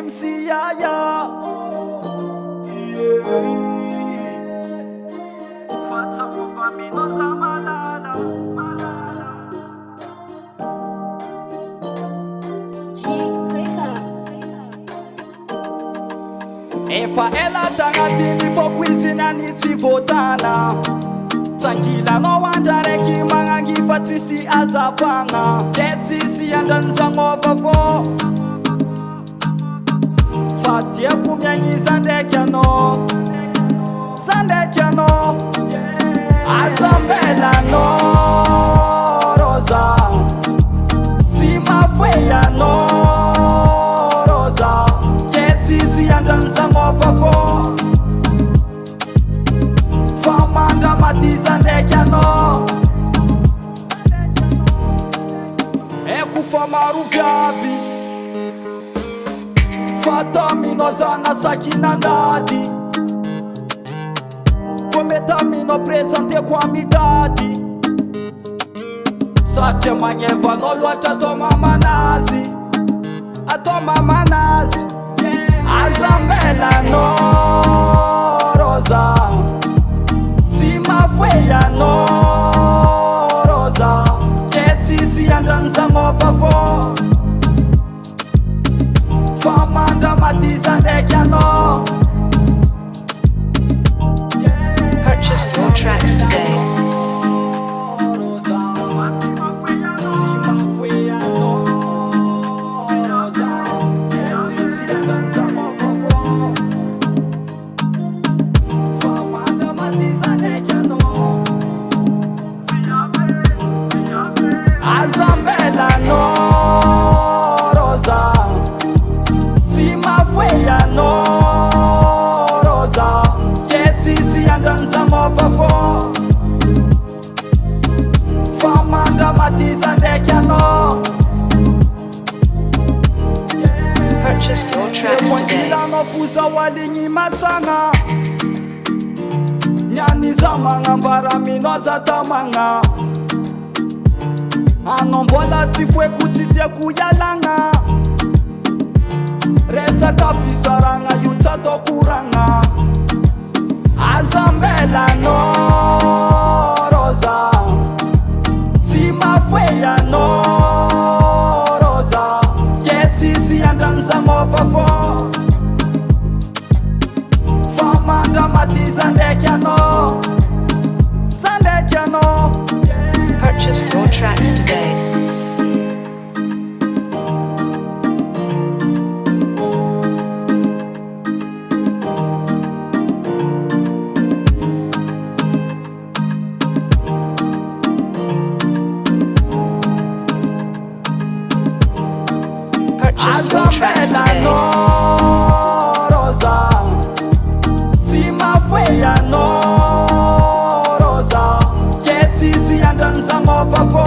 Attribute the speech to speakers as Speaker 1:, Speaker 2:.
Speaker 1: MC Yaya. Fatsa kuvamino za malala, malala. Efa ela tangatini fo cuisine niti votana. Tranquila no andareki mangangi fatisi azavanga. Ketisi andanzangova vo. Fatia kumyangi zandekiano, zandekiano. Azambela no rosa, Tima feia no rosa. Ketisi andanzangova vo. Famanda matiza ndekiano. Ekufamaru vyavi Fatamino zana sakinandadi. Cometamino presente com amidade. Só que amanhã valolo até tomar manazi. A tomar manazi. Azambela no rosa, Tima feia no rosa. Ketisi andanzangova vo. Famanda matiza ndekiano.
Speaker 2: Purchase your tracks today.
Speaker 1: Azambela no rosa, Tima feia no rosa. Ketisi andanzangova vo. Famanda matiza ndekiano.
Speaker 2: Purchase your tracks today.
Speaker 1: No fuza walingi matanga. Nyani zamanga mbara minoza tamanga. Anombola tifwe kutitia kuyalanga. Resa kafisaranga yutsato kuranga. Azambela no rosa, Tima feia no rosa. Ketisi andanzangova vo. Famanda matiza ndekiano, zandekiano.
Speaker 2: Purchase your tracks today. Purchase your tracks today.
Speaker 1: No rosa, Tima feia no rosa. Ketisi andanzangova vo.